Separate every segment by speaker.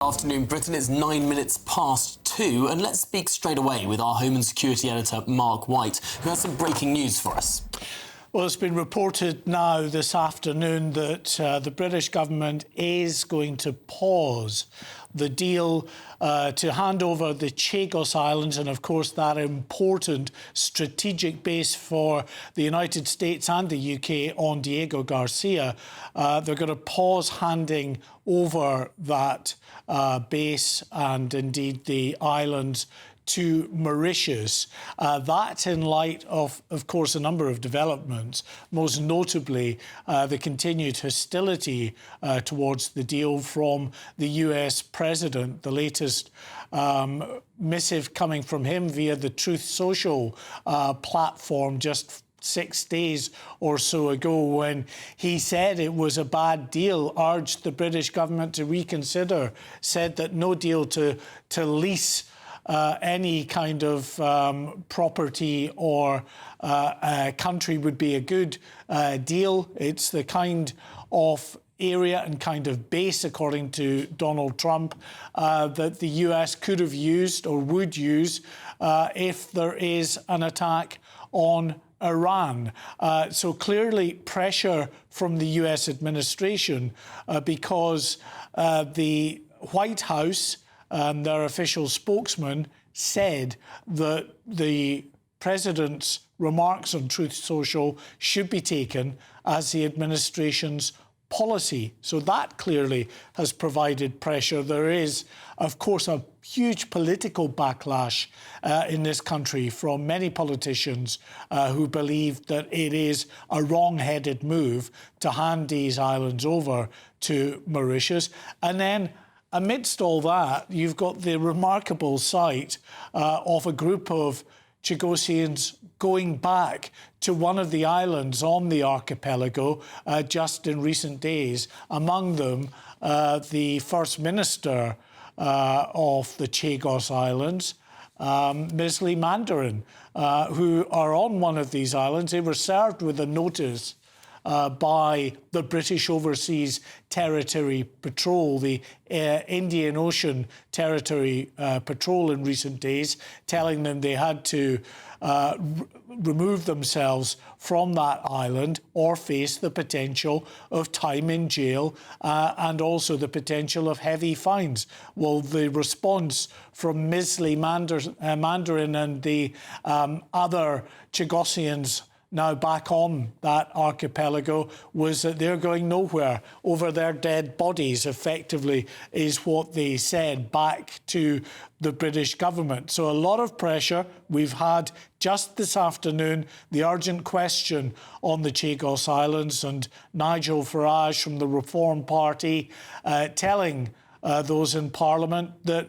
Speaker 1: Afternoon, Britain. It's 9 minutes past 2, and let's speak straight away with our Home and Security Editor, Mark White, who has some breaking news for us.
Speaker 2: Well, it's been reported now this afternoon that the British government is going to pause the deal to hand over the Chagos Islands, and of course that important strategic base for the United States and the UK on Diego Garcia. They're going to pause handing over that base and indeed the islands to Mauritius. That in light of course, a number of developments, most notably the continued hostility towards the deal from the US president, the latest missive coming from him via the Truth Social platform just 6 days or so ago, when he said it was a bad deal, urged the British government to reconsider, said that no deal to lease any kind of property or country would be a good deal. It's the kind of area and kind of base, according to Donald Trump, that the US could have used or would use if there is an attack on Iran. So clearly pressure from the US administration because the White House, their official spokesman, said that the president's remarks on Truth Social should be taken as the administration's policy. So that clearly has provided pressure. There is, of course, a huge political backlash in this country from many politicians who believe that it is a wrong-headed move to hand these islands over to Mauritius. And then amidst all that, you've got the remarkable sight of a group of Chagosians going back to one of the islands on the archipelago just in recent days. Among them, the First Minister of the Chagos Islands, Ms. Lee Mandarin, who are on one of these islands. They were served with a notice by the British Overseas Territory Patrol, the Indian Ocean Territory Patrol in recent days, telling them they had to remove themselves from that island or face the potential of time in jail and also the potential of heavy fines. Well, the response from Ms. Lee Mandarin and the other Chagosians now back on that archipelago was that they're going nowhere. Over their dead bodies, effectively, is what they said back to the British government. So a lot of pressure. We've had just this afternoon the urgent question on the Chagos Islands, and Nigel Farage from the Reform Party telling those in Parliament that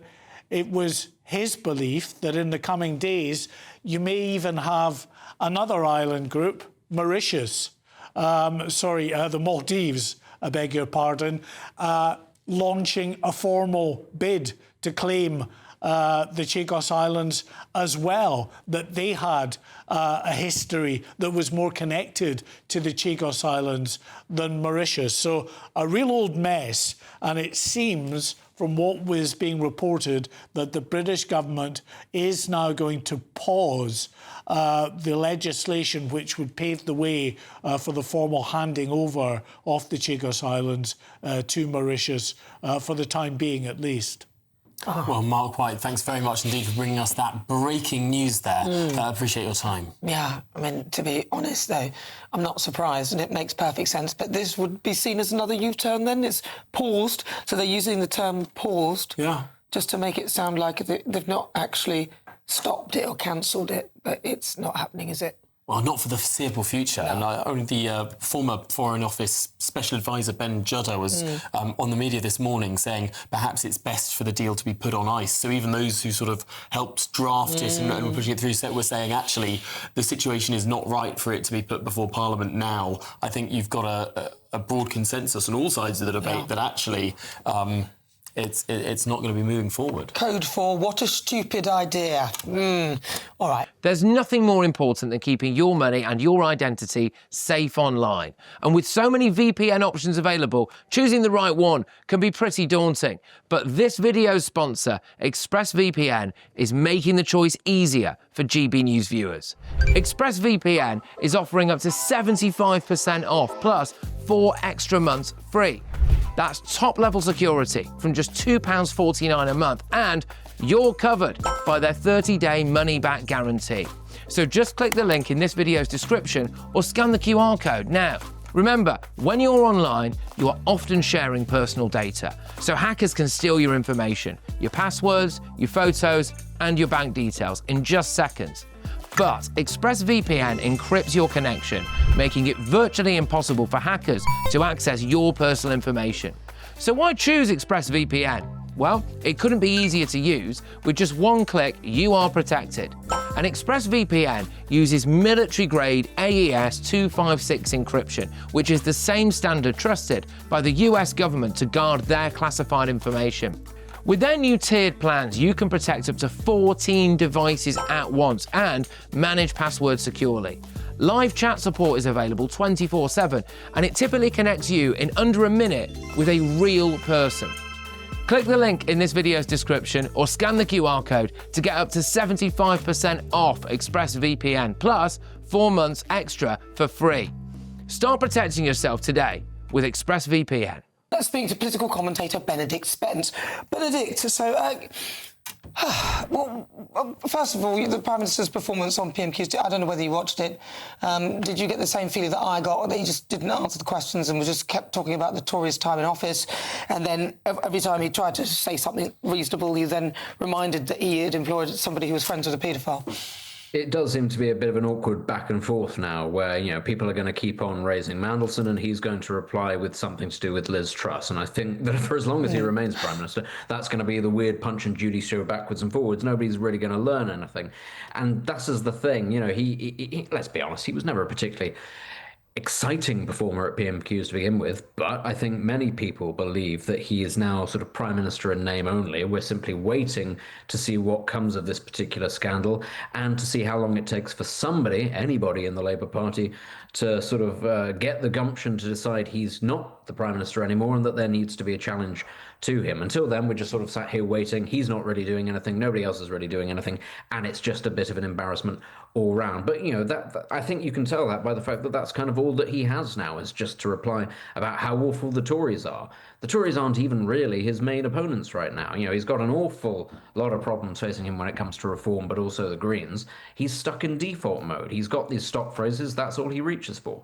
Speaker 2: it was his belief that in the coming days you may even have another island group, Mauritius, the Maldives, I beg your pardon, launching a formal bid to claim the Chagos Islands as well, that they had a history that was more connected to the Chagos Islands than Mauritius. So a real old mess, and it seems from what was being reported that the British government is now going to pause the legislation which would pave the way for the formal handing over of the Chagos Islands to Mauritius for the time being at least.
Speaker 1: Oh. Well, Mark White, thanks very much indeed for bringing us that breaking news there. I appreciate your time.
Speaker 3: Yeah, I mean, to be honest, though, I'm not surprised, and it makes perfect sense. But this would be seen as another U-turn then? It's paused, so they're using the term paused just to make it sound like they've not actually stopped it or cancelled it, but it's not happening, is it?
Speaker 1: Well, not for the foreseeable future. No. And only the former Foreign Office Special Advisor Ben Judder was on the media this morning saying perhaps it's best for the deal to be put on ice. So even those who sort of helped draft it and were pushing it through were saying, actually, the situation is not right for it to be put before Parliament now. I think you've got a broad consensus on all sides of the debate that actually it's not going to be moving forward.
Speaker 3: Code for what a stupid idea. All right.
Speaker 4: There's nothing more important than keeping your money and your identity safe online. And with so many VPN options available, choosing the right one can be pretty daunting. But this video's sponsor, ExpressVPN, is making the choice easier for GB News viewers. ExpressVPN is offering up to 75% off, plus 4 extra months free. That's top-level security from just £2.49 a month, and you're covered by their 30-day money-back guarantee. So just click the link in this video's description or scan the QR code now. Remember, when you're online, you are often sharing personal data, so hackers can steal your information, your passwords, your photos, and your bank details in just seconds. But ExpressVPN encrypts your connection, making it virtually impossible for hackers to access your personal information. So why choose ExpressVPN? Well, it couldn't be easier to use. With just one click, you are protected. And ExpressVPN uses military-grade AES 256 encryption, which is the same standard trusted by the US government to guard their classified information. With their new tiered plans, you can protect up to 14 devices at once and manage passwords securely. Live chat support is available 24/7, and it typically connects you in under a minute with a real person. Click the link in this video's description or scan the QR code to get up to 75% off ExpressVPN, plus 4 months extra for free. Start protecting yourself today with ExpressVPN.
Speaker 3: Let's speak to political commentator Benedict Spence. Benedict, so, well, first of all, the Prime Minister's performance on PMQs, I don't know whether you watched it. Did you get the same feeling that I got, that he just didn't answer the questions and was just kept talking about the Tories' time in office? And then every time he tried to say something reasonable, he then reminded that he had employed somebody who was friends with a paedophile.
Speaker 5: It does seem to be a bit of an awkward back and forth now, where, you know, people are going to keep on raising Mandelson and he's going to reply with something to do with Liz Truss. And I think that for as long as he remains Prime Minister, that's going to be the weird Punch and Judy show backwards and forwards. Nobody's really going to learn anything. And that's the thing, you know, he let's be honest, he was never a particularly exciting performer at PMQs to begin with, but I think many people believe that he is now sort of Prime Minister in name only. We're simply waiting to see what comes of this particular scandal and to see how long it takes for anybody in the Labour Party to sort of get the gumption to decide he's not the Prime Minister anymore and that there needs to be a challenge to him. Until then, we're just sort of sat here waiting. He's not really doing anything. Nobody else is really doing anything. And it's just a bit of an embarrassment all round. But, you know, that I think you can tell that by the fact that that's kind of all that he has now, is just to reply about how awful the Tories are. The Tories aren't even really his main opponents right now. You know, he's got an awful lot of problems facing him when it comes to reform, but also the Greens. He's stuck in default mode. He's got these stock phrases. That's all he reaches for.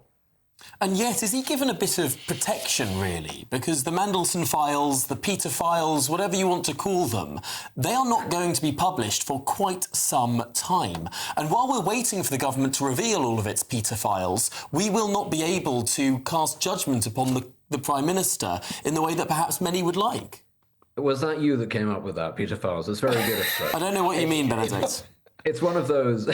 Speaker 1: And yet, is he given a bit of protection, really? Because the Mandelson files, the Peter files, whatever you want to call them, they are not going to be published for quite some time. And while we're waiting for the government to reveal all of its Peter files, we will not be able to cast judgment upon the Prime Minister in the way that perhaps many would like.
Speaker 5: Was that you that came up with that, Peter Files? It's very good.
Speaker 1: I don't know what you mean, Benedict.
Speaker 5: It's one of those.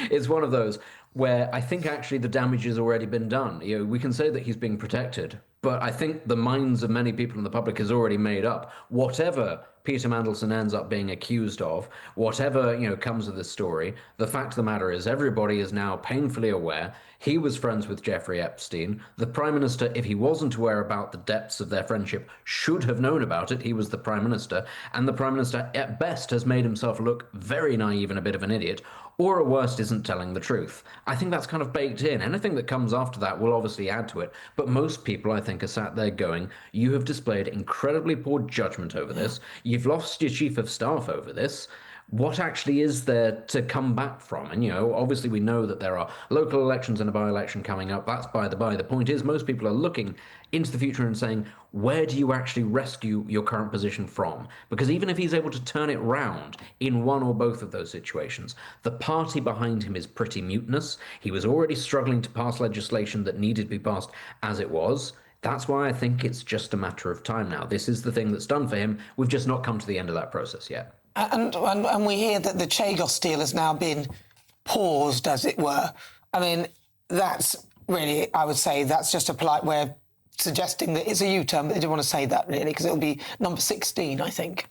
Speaker 5: It's one of those where I think actually the damage has already been done. You know, we can say that he's being protected, but I think the minds of many people in the public is already made up. Whatever Peter Mandelson ends up being accused of, whatever, you know, comes of this story, the fact of the matter is everybody is now painfully aware he was friends with Jeffrey Epstein. The Prime Minister, if he wasn't aware about the depths of their friendship, should have known about it. He was the Prime Minister. And the Prime Minister, at best, has made himself look very naive and a bit of an idiot, or at worst isn't telling the truth. I think that's kind of baked in. Anything that comes after that will obviously add to it. But most people, I think, are sat there going, you have displayed incredibly poor judgment over this. You've lost your Chief of Staff over this. What actually is there to come back from? And, you know, obviously we know that there are local elections and a by-election coming up. That's by the by. The point is most people are looking into the future and saying, where do you actually rescue your current position from? Because even if he's able to turn it round in one or both of those situations, the party behind him is pretty mutinous. He was already struggling to pass legislation that needed to be passed as it was. That's why I think it's just a matter of time now. This is the thing that's done for him. We've just not come to the end of that process yet.
Speaker 3: And we hear that the Chagos deal has now been paused, as it were. I mean, that's really, I would say, that's just a polite way of suggesting that it's a U-turn, but they didn't want to say that really because it'll be number 16, I think.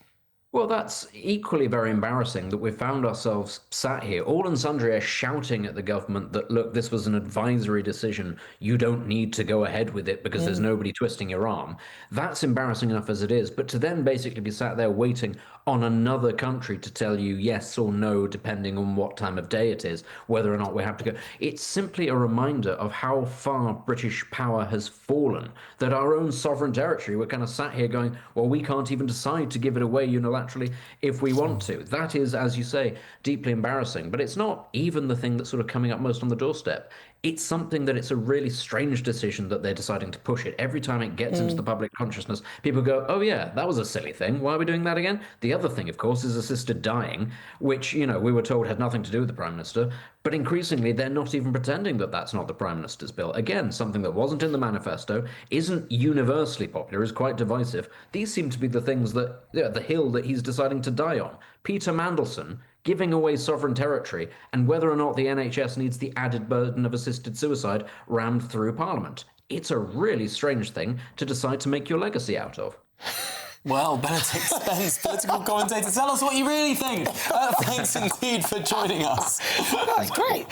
Speaker 5: Well, that's equally very embarrassing that we've found ourselves sat here. All and sundry are shouting at the government that, look, this was an advisory decision. You don't need to go ahead with it because there's nobody twisting your arm. That's embarrassing enough as it is. But to then basically be sat there waiting on another country to tell you yes or no, depending on what time of day it is, whether or not we have to go. It's simply a reminder of how far British power has fallen, that our own sovereign territory, we're kind of sat here going, well, we can't even decide to give it away unilaterally if we want to. That is, as you say, deeply embarrassing. But it's not even the thing that's sort of coming up most on the doorstep. It's something that it's a really strange decision that they're deciding to push it. Every time it gets into the public consciousness, people go, oh yeah, that was a silly thing. Why are we doing that again? The other thing, of course, is assisted dying, which, you know, we were told had nothing to do with the Prime Minister. But increasingly, they're not even pretending that that's not the Prime Minister's bill. Again, something that wasn't in the manifesto, isn't universally popular, is quite divisive. These seem to be the things that, the hill that he's deciding to die on. Peter Mandelson giving away sovereign territory, and whether or not the NHS needs the added burden of assisted suicide rammed through Parliament. It's a really strange thing to decide to make your legacy out of.
Speaker 1: Well, Benedict Spence, political commentator, tell us what you really think. Thanks indeed for joining us.
Speaker 3: That's great.